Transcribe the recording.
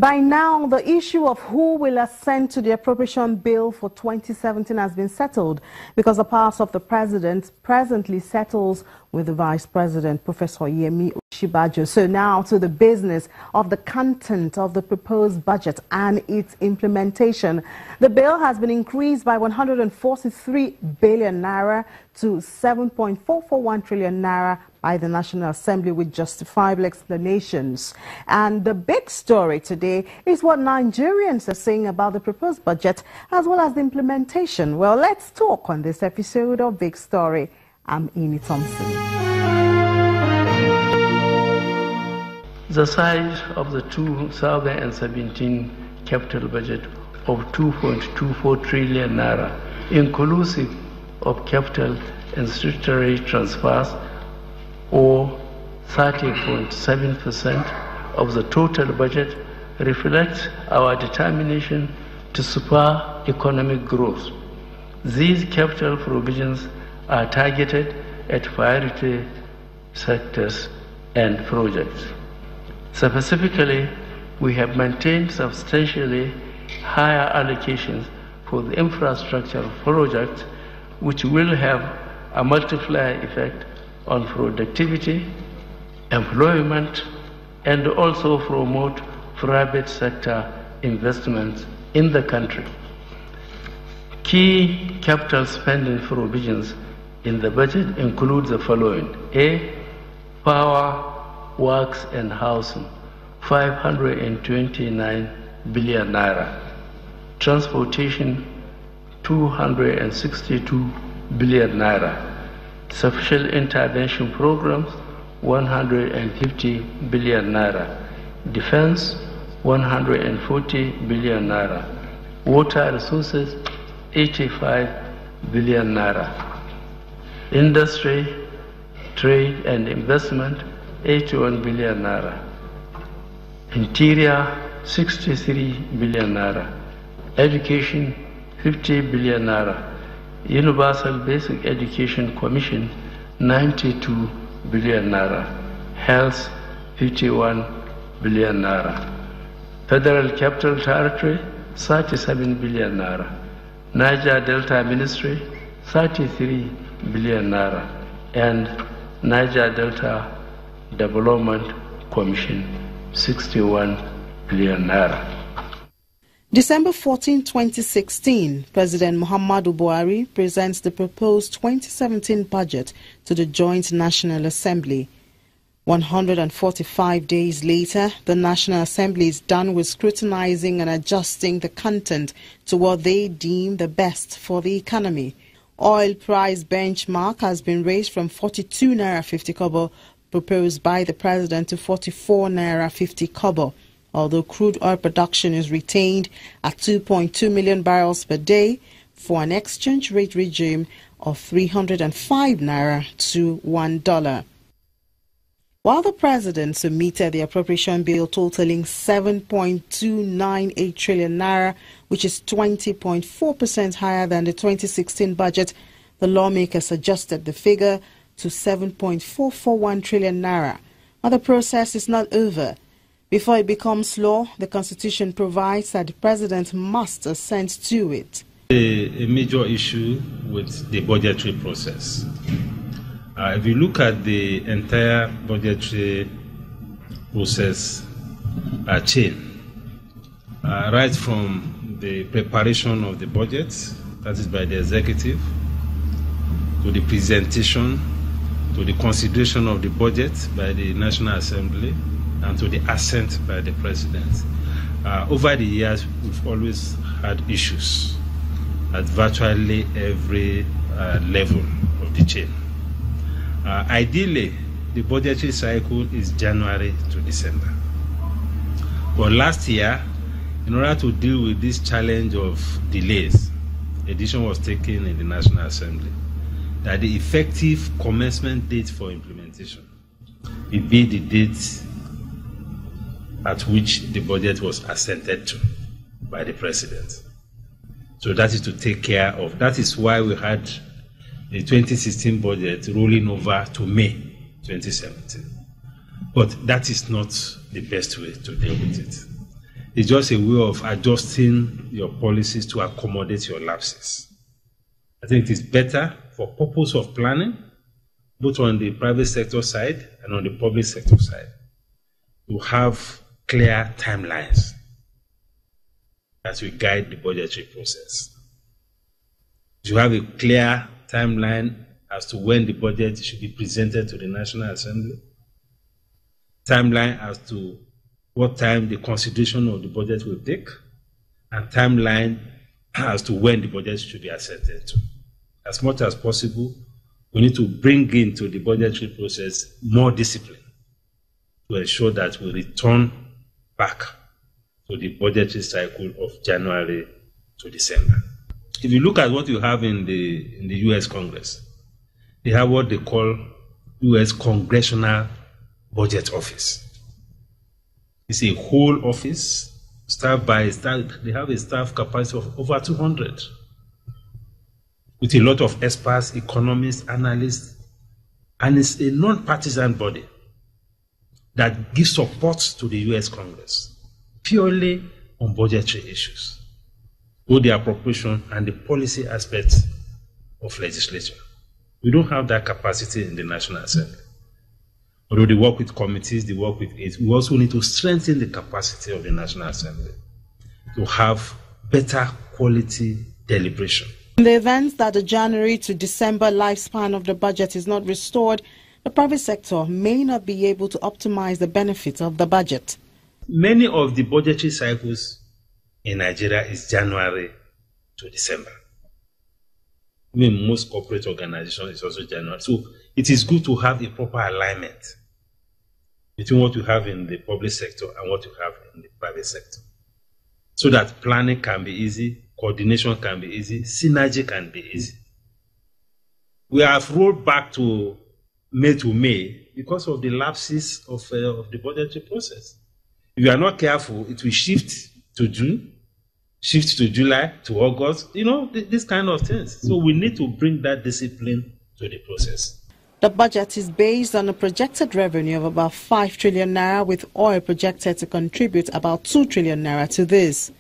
By now, the issue of who will assent to the appropriation bill for 2017 has been settled because the powers of the president presently settles with the vice president, Professor Yemi Osinbajo. So now to the business of the content of the proposed budget and its implementation. The bill has been increased by 143 billion naira to 7.441 trillion naira by the National Assembly with justifiable explanations. And the big story today is what Nigerians are saying about the proposed budget as well as the implementation. Well, let's talk on this episode of Big Story. I'm Amy Thompson. The size of the 2017 capital budget of 2.24 trillion naira, inclusive of capital and statutory transfers, or 30.7% of the total budget, reflects our determination to spur economic growth. These capital provisions are targeted at priority sectors and projects. Specifically, we have maintained substantially higher allocations for the infrastructure projects, which will have a multiplier effect on productivity, employment, and also promote private sector investments in the country. Key capital spending provisions in the budget include the following: A. Power, works and housing, 529 billion naira. Transportation, 262 billion naira. Special intervention programs, 150 billion naira. Defense, 140 billion naira. Water resources, 85 billion naira. Industry, trade and investment, 81 billion naira. Interior, 63 billion naira. Education, 50 billion naira. Universal Basic Education Commission, 92 billion naira. Health, 51 billion naira. Federal Capital Territory, 37 billion naira. Niger Delta Ministry, 33 billion naira. And Niger Delta Development Commission, 61 billion naira. December 14, 2016, President Muhammadu Buhari presents the proposed 2017 budget to the Joint National Assembly. 145 days later, the National Assembly is done with scrutinizing and adjusting the content to what they deem the best for the economy. Oil price benchmark has been raised from 42 naira 50 kobo proposed by the President to 44 naira 50 kobo. Although crude oil production is retained at 2.2 million barrels per day for an exchange rate regime of 305 naira to $1. While the President submitted the appropriation bill totaling 7.298 trillion naira, which is 20.4% higher than the 2016 budget, the lawmakers adjusted the figure to 7.441 trillion naira. Now the process is not over. Before it becomes law, the Constitution provides that the President must assent to it. A major issue with the budgetary process. If you look at the entire budgetary process chain, right from the preparation of the budget, that is by the executive, to the presentation, to the consideration of the budget by the National Assembly, and to the assent by the President. Over the years, we've always had issues at virtually every level of the chain. Ideally, the budgetary cycle is January to December. But last year, in order to deal with this challenge of delays, a decision was taken in the National Assembly that the effective commencement date for implementation will be the date at which the budget was assented to by the President. So that is to take care of. That is why we had the 2016 budget rolling over to May 2017. But that is not the best way to deal with it. It's just a way of adjusting your policies to accommodate your lapses. I think it is better for purpose of planning, both on the private sector side and on the public sector side, to have clear timelines as we guide the budgetary process. You have a clear timeline as to when the budget should be presented to the National Assembly, timeline as to what time the consideration of the budget will take, and timeline as to when the budget should be accepted to. As much as possible, we need to bring into the budgetary process more discipline to ensure that we return back to the budgetary cycle of January to December. If you look at what you have in the U.S. Congress, they have what they call U.S. Congressional Budget Office. It's a whole office, staffed by staff. They have a staff capacity of over 200, with a lot of experts, economists, analysts, and it's a non-partisan body that gives support to the U.S. Congress purely on budgetary issues, both the appropriation and the policy aspects of legislation. We don't have that capacity in the National Assembly. Although they work with committees, they work with aides, we also need to strengthen the capacity of the National Assembly to have better quality deliberation. In the event that the January to December lifespan of the budget is not restored, the private sector may not be able to optimize the benefits of the budget. Many of the budgetary cycles in Nigeria is January to December. I mean, most corporate organizations is also January. So it is good to have a proper alignment between what you have in the public sector and what you have in the private sector, so that planning can be easy, coordination can be easy, synergy can be easy. We have rolled back to May because of the lapses of the budgetary process. If you are not careful, it will shift to June, shift to July, to August, these kind of things. So we need to bring that discipline to the process. The budget is based on a projected revenue of about 5 trillion naira, with oil projected to contribute about 2 trillion naira to this.